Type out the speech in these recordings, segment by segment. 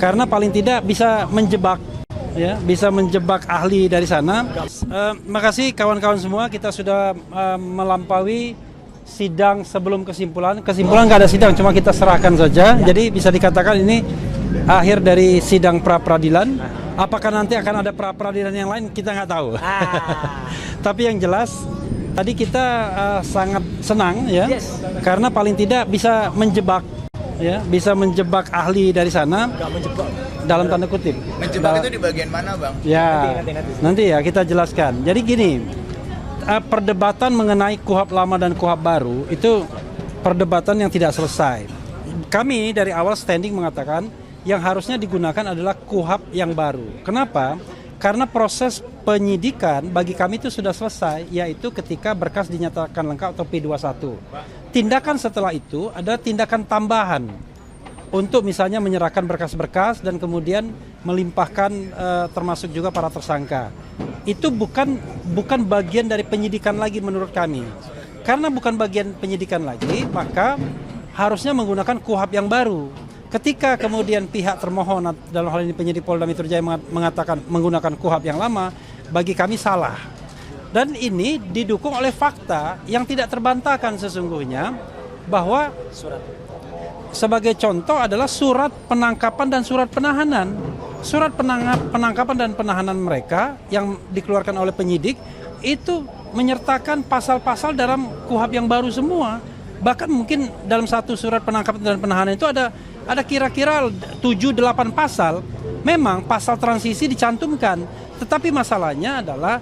karena paling tidak bisa menjebak, ya, bisa menjebak ahli dari sana. Makasih kawan-kawan semua, kita sudah melampaui sidang sebelum kesimpulan. Kesimpulan nggak ada sidang, cuma kita serahkan saja. Jadi bisa dikatakan ini akhir dari sidang pra peradilan. Apakah nanti akan ada pra peradilan yang lain, kita nggak tahu. Tapi yang jelas tadi kita sangat senang, ya, karena paling tidak bisa menjebak, ya, bisa menjebak ahli dari sana. Dalam tanda kutip. Menjebak itu di bagian mana, Bang? Ya, nanti ya kita jelaskan. Jadi gini, perdebatan mengenai KUHP lama dan KUHP baru itu perdebatan yang tidak selesai. Kami dari awal standing mengatakan yang harusnya digunakan adalah KUHP yang baru. Kenapa? Karena proses penyidikan bagi kami itu sudah selesai, yaitu ketika berkas dinyatakan lengkap atau P21. Tindakan setelah itu ada tindakan tambahan untuk misalnya menyerahkan berkas-berkas dan kemudian melimpahkan termasuk juga para tersangka. Itu bukan bagian dari penyidikan lagi menurut kami. Karena bukan bagian penyidikan lagi, maka harusnya menggunakan KUHP yang baru. Ketika kemudian pihak termohon dalam hal ini penyidik Polda Metro Jaya mengatakan menggunakan KUHP yang lama, bagi kami salah. Dan ini didukung oleh fakta yang tidak terbantahkan sesungguhnya, bahwa sebagai contoh adalah surat penangkapan dan surat penahanan. Surat penangkapan dan penahanan mereka yang dikeluarkan oleh penyidik itu menyertakan pasal-pasal dalam KUHP yang baru semua. Bahkan mungkin dalam satu surat penangkapan dan penahanan itu ada kira-kira 7-8 pasal. Memang pasal transisi dicantumkan, tetapi masalahnya adalah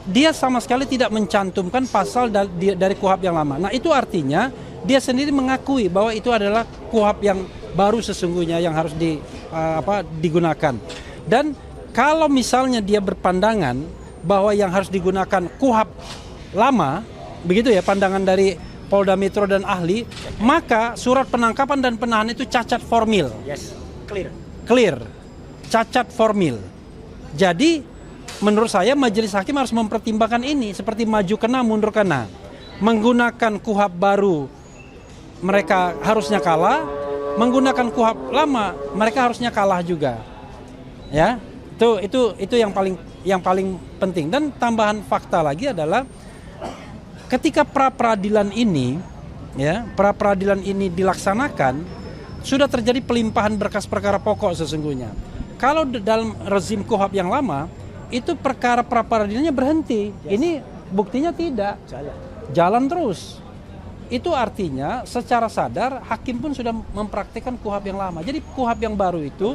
dia sama sekali tidak mencantumkan pasal dari KUHP yang lama. Nah, itu artinya dia sendiri mengakui bahwa itu adalah KUHP yang baru sesungguhnya yang harus digunakan. Dan kalau misalnya dia berpandangan bahwa yang harus digunakan KUHP lama, begitu ya pandangan dari Polda Metro dan ahli, maka surat penangkapan dan penahanan itu cacat formil. Yes, clear, cacat formil. Jadi menurut saya majelis hakim harus mempertimbangkan ini, seperti maju kena mundur kena. Menggunakan KUHP baru mereka harusnya kalah, menggunakan KUHP lama mereka harusnya kalah juga. Ya, itu yang paling penting. Dan tambahan fakta lagi adalah ketika pra peradilan ini, ya, pra peradilan ini dilaksanakan, sudah terjadi pelimpahan berkas perkara pokok sesungguhnya. Kalau dalam rezim KUHP yang lama, itu perkara pra peradilannya berhenti. Ini buktinya tidak. Jalan terus. Itu artinya secara sadar hakim pun sudah mempraktikkan KUHP yang lama. Jadi KUHP yang baru itu,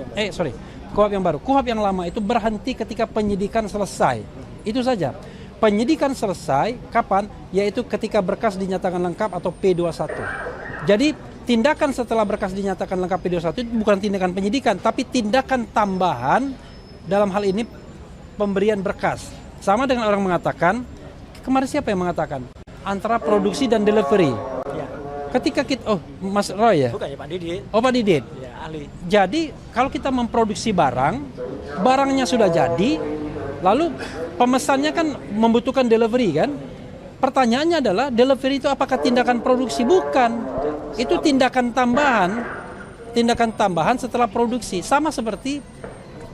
KUHP yang lama itu berhenti ketika penyidikan selesai. Itu saja. Penyidikan selesai kapan? Yaitu ketika berkas dinyatakan lengkap atau P21. Jadi tindakan setelah berkas dinyatakan lengkap P21 itu bukan tindakan penyidikan, tapi tindakan tambahan dalam hal ini pemberian berkas. Sama dengan orang mengatakan, kemarin siapa yang mengatakan? Antara produksi dan delivery. Ya. Ketika kita, Mas Roy ya? Bukan ya Pak Didit. Oh Pak Didit. Ya, ahli. Jadi kalau kita memproduksi barangnya sudah jadi, lalu pemesannya kan membutuhkan delivery kan? Pertanyaannya adalah delivery itu apakah tindakan produksi? Bukan. Itu tindakan tambahan setelah produksi. Sama seperti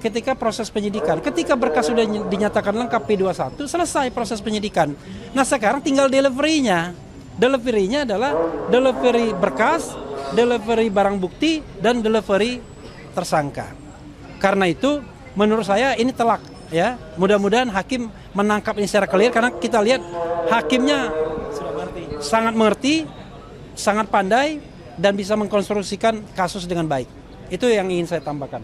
ketika proses penyidikan. Ketika berkas sudah dinyatakan lengkap P21, selesai proses penyidikan. Nah sekarang tinggal delivery-nya. Delivery-nya adalah delivery berkas, delivery barang bukti, dan delivery tersangka. Karena itu menurut saya ini telak. Ya, mudah-mudahan hakim menangkap ini secara clear, karena kita lihat hakimnya sangat mengerti, sangat pandai, dan bisa mengkonstruksikan kasus dengan baik. Itu yang ingin saya tambahkan.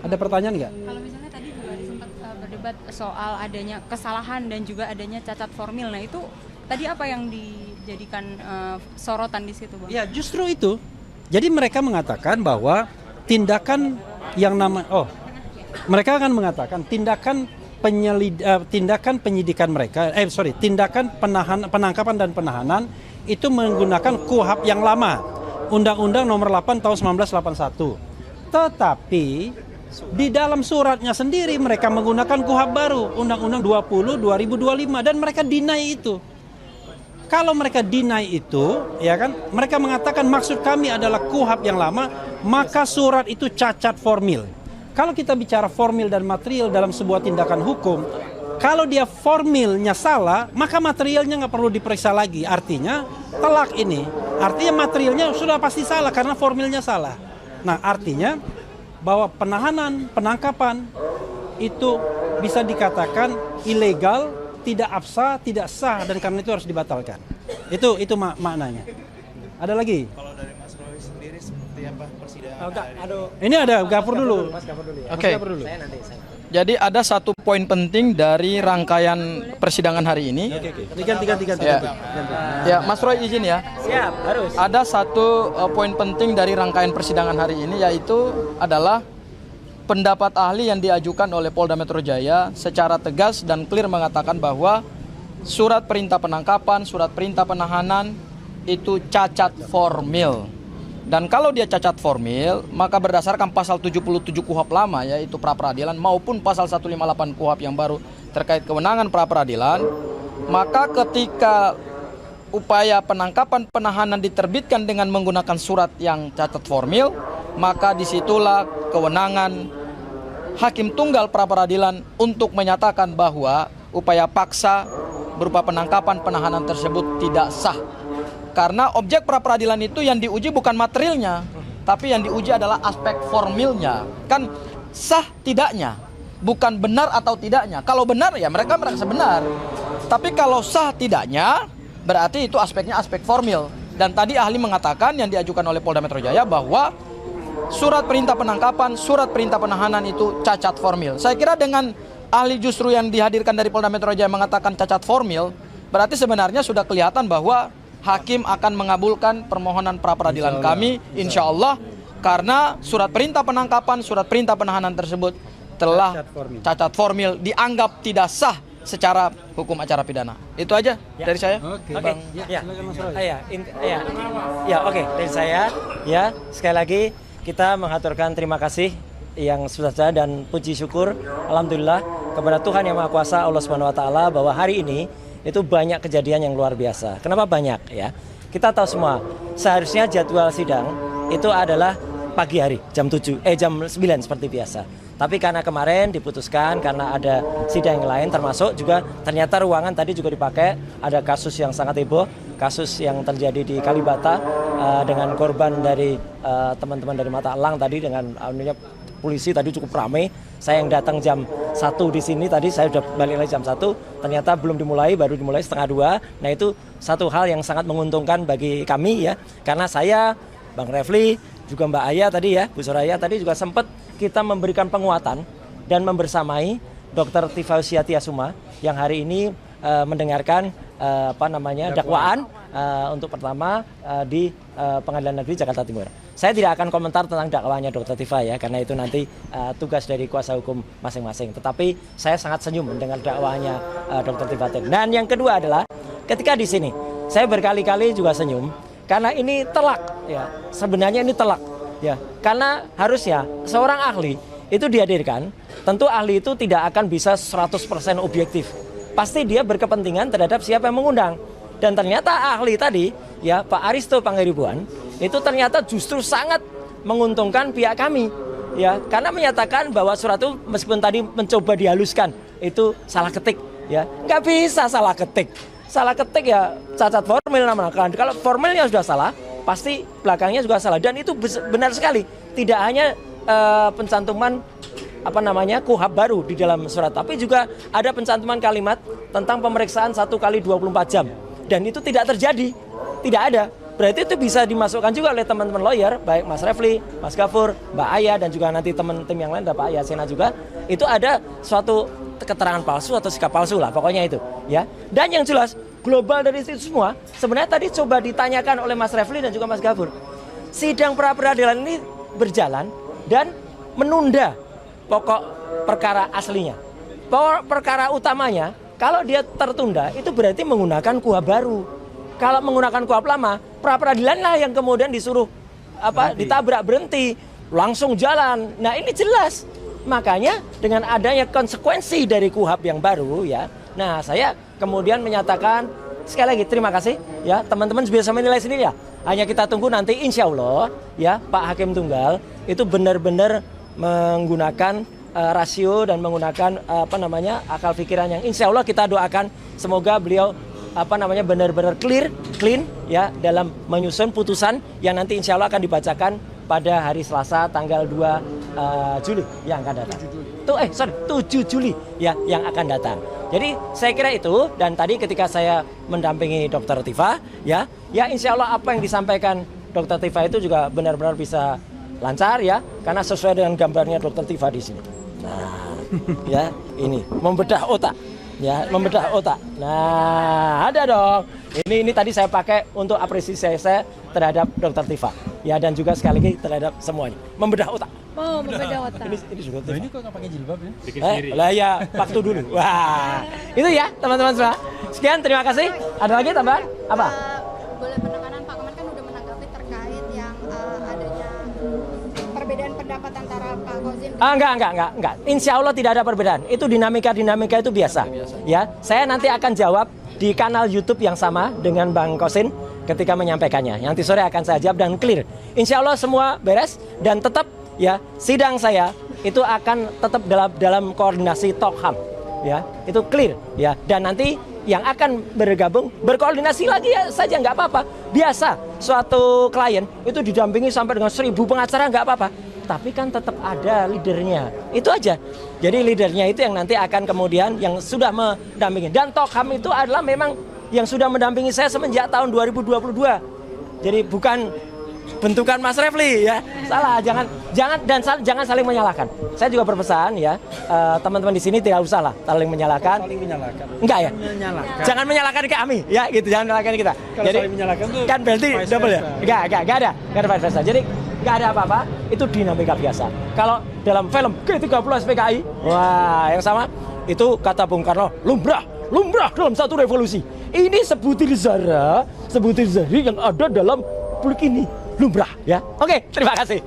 Ada pertanyaan nggak? Kalau misalnya tadi juga sempat berdebat soal adanya kesalahan dan juga adanya cacat formil, nah itu tadi apa yang dijadikan sorotan di situ, Bang? Ya justru itu. Jadi mereka mengatakan bahwa tindakan yang mereka akan mengatakan tindakan penyidikan mereka, tindakan penangkapan dan penahanan itu menggunakan KUHP yang lama, Undang-Undang Nomor 8 Tahun 1981. Tetapi di dalam suratnya sendiri mereka menggunakan KUHP baru, Undang-Undang 20 2025, dan mereka deny itu. Kalau mereka deny itu, ya kan, mereka mengatakan maksud kami adalah KUHP yang lama, maka surat itu cacat formil. Kalau kita bicara formil dan material dalam sebuah tindakan hukum, kalau dia formilnya salah, maka materialnya nggak perlu diperiksa lagi. Artinya telak ini. Artinya materialnya sudah pasti salah karena formilnya salah. Nah, artinya bahwa penahanan, penangkapan itu bisa dikatakan ilegal, tidak absah, tidak sah, dan karena itu harus dibatalkan. Itu maknanya. Ada lagi? Kalau dari Mas Roy sendiri seperti apa persidangan? Ini ada Gafur dulu. Oke. Jadi ada satu poin penting dari rangkaian persidangan hari ini. Diganti. Ya, Mas Roy izin ya. Siap, harus. Ada satu poin penting dari rangkaian persidangan hari ini, yaitu adalah pendapat ahli yang diajukan oleh Polda Metro Jaya secara tegas dan clear mengatakan bahwa surat perintah penangkapan, surat perintah penahanan itu cacat formil. Dan kalau dia cacat formil, maka berdasarkan pasal 77 KUHP lama, yaitu pra-peradilan, maupun pasal 158 KUHP yang baru terkait kewenangan pra-peradilan, maka ketika upaya penangkapan penahanan diterbitkan dengan menggunakan surat yang cacat formil, maka disitulah kewenangan hakim tunggal pra-peradilan untuk menyatakan bahwa upaya paksa berupa penangkapan penahanan tersebut tidak sah. Karena objek pra-peradilan itu yang diuji bukan materialnya, tapi yang diuji adalah aspek formilnya. Kan sah tidaknya, bukan benar atau tidaknya. Kalau benar ya mereka merasa benar. Tapi kalau sah tidaknya, berarti itu aspeknya aspek formil. Dan tadi ahli mengatakan yang diajukan oleh Polda Metro Jaya bahwa surat perintah penangkapan, surat perintah penahanan itu cacat formil. Saya kira dengan ahli justru yang dihadirkan dari Polda Metro Jaya mengatakan cacat formil, berarti sebenarnya sudah kelihatan bahwa hakim akan mengabulkan permohonan pra-peradilan kami, insya Allah, karena surat perintah penangkapan, surat perintah penahanan tersebut telah cacat formil, dianggap tidak sah secara hukum acara pidana. Itu aja dari saya. Oke. Oke, dari saya ya, sekali lagi kita mengaturkan terima kasih yang sudah ada dan puji syukur alhamdulillah kepada Tuhan Yang Maha Kuasa Allah Subhanahu wa taala bahwa hari ini itu banyak kejadian yang luar biasa. Kenapa banyak ya? Kita tahu semua, seharusnya jadwal sidang itu adalah pagi hari jam 9 seperti biasa. Tapi karena kemarin diputuskan karena ada sidang yang lain, termasuk juga ternyata ruangan tadi juga dipakai, ada kasus yang sangat heboh, kasus yang terjadi di Kalibata dengan korban dari teman-teman dari Mata Elang tadi dengan polisi tadi cukup ramai. Saya yang datang jam 1 di sini tadi, saya sudah balik lagi jam 1, ternyata belum dimulai, baru dimulai setengah 2. Nah itu satu hal yang sangat menguntungkan bagi kami ya, karena saya, Bang Refli, juga Mbak Aya tadi ya, Bu Soraya tadi juga sempat kita memberikan penguatan dan membersamai Dr. Tifausia Tiasuma yang hari ini mendengarkan dakwaan untuk pertama di Pengadilan Negeri Jakarta Timur. Saya tidak akan komentar tentang dakwaannya Dr. Tifa ya, karena itu nanti tugas dari kuasa hukum masing-masing. Tetapi saya sangat senyum mendengar dakwaannya Dr. Tifa. Dan yang kedua adalah ketika di sini saya berkali-kali juga senyum karena ini telak ya. Sebenarnya ini telak ya. Karena harusnya seorang ahli itu dihadirkan, tentu ahli itu tidak akan bisa 100% objektif. Pasti dia berkepentingan terhadap siapa yang mengundang. Dan ternyata ahli tadi ya Pak Aristo Pangaribuan itu ternyata justru sangat menguntungkan pihak kami ya, karena menyatakan bahwa surat itu meskipun tadi mencoba dihaluskan itu salah ketik ya, nggak bisa salah ketik ya cacat formil namanya. Kalau formilnya sudah salah pasti belakangnya juga salah, dan itu benar sekali, tidak hanya pencantuman KUHP baru di dalam surat, tapi juga ada pencantuman kalimat tentang pemeriksaan 1 kali 24 jam, dan itu tidak terjadi, tidak ada. Berarti itu bisa dimasukkan juga oleh teman-teman lawyer, baik Mas Refli, Mas Gafur, Mbak Aya, dan juga nanti teman tim yang lain, ada Pak Yasena juga. Itu ada suatu keterangan palsu atau sikap palsu lah, pokoknya itu. Ya. Dan yang jelas, global dari itu semua, sebenarnya tadi coba ditanyakan oleh Mas Refli dan juga Mas Gafur. Sidang pra-peradilan ini berjalan dan menunda pokok perkara aslinya. Pokok perkara utamanya, kalau dia tertunda, itu berarti menggunakan KUHP baru. Kalau menggunakan KUHP lama, pra-peradilan lah yang kemudian disuruh ditabrak berhenti, langsung jalan. Nah ini jelas. Makanya dengan adanya konsekuensi dari KUHP yang baru ya, nah saya kemudian menyatakan sekali lagi terima kasih ya, teman-teman bisa menilai sendiri ya. Hanya kita tunggu nanti insya Allah ya Pak Hakim Tunggal itu benar-benar menggunakan rasio dan menggunakan akal pikiran yang insya Allah kita doakan semoga beliau benar-benar clean ya dalam menyusun putusan yang nanti insya Allah akan dibacakan pada hari Selasa tanggal 2 Juli yang akan datang. 7 Juli ya yang akan datang. Jadi saya kira itu, dan tadi ketika saya mendampingi Dr. Tifa ya insya Allah apa yang disampaikan Dr. Tifa itu juga benar-benar bisa lancar ya, karena sesuai dengan gambarnya Dr. Tifa di sini. Nah, ya ini membedah otak. Ya, membedah otak. Nah, ada dong. Ini tadi saya pakai untuk apresiasi saya terhadap Dr. Tifa. Ya, dan juga sekali lagi terhadap semuanya. Membedah otak. Oh, membedah otak. Ini juga Tifa. Ini kok nggak pakai jilbab ya? Lah ya, waktu dulu. Wah, itu ya teman-teman semua. Sekian, terima kasih. Ada lagi tambahan? Apa? Boleh penekanan Pak Kemen kan udah menanggapi terkait yang adanya perbedaan pendapat antara Pak Kozim. Enggak. Insya Allah tidak ada perbedaan. Itu dinamika itu biasa. Ya, saya nanti akan jawab di kanal YouTube yang sama dengan Bang Kosin ketika menyampaikannya. Nanti sore akan saya jawab dan clear. Insya Allah semua beres dan tetap ya sidang saya itu akan tetap dalam koordinasi Tokham. Ya, itu clear. Ya, dan nanti yang akan bergabung berkoordinasi lagi ya saja nggak apa-apa. Biasa suatu klien itu didampingi sampai dengan 1000 pengacara nggak apa-apa. Tapi kan tetap ada leadernya, itu aja. Jadi leadernya itu yang nanti akan kemudian yang sudah mendampingi. Dan Tokham itu adalah memang yang sudah mendampingi saya semenjak tahun 2022. Jadi bukan bentukan Mas Refli ya, salah. Jangan saling menyalahkan. Saya juga berpesan ya, teman-teman di sini tidak usah lah saling menyalahkan. Saling menyalahkan. Enggak ya? Menyalahkan. Jangan menyalahkan kami ya, gitu. Jangan menyalahkan kita. Kalau Jadi saling menyalahkan tuh kan berarti vice double ya? versa. Enggak ada vice versa. Jadi enggak ada apa-apa, itu dinamika biasa. Kalau dalam film G30 SPKI, wah yang sama itu kata Bung Karno, lumrah dalam satu revolusi. Ini sebutir zara yang ada dalam publik ini. Lumrah ya. Oke, terima kasih.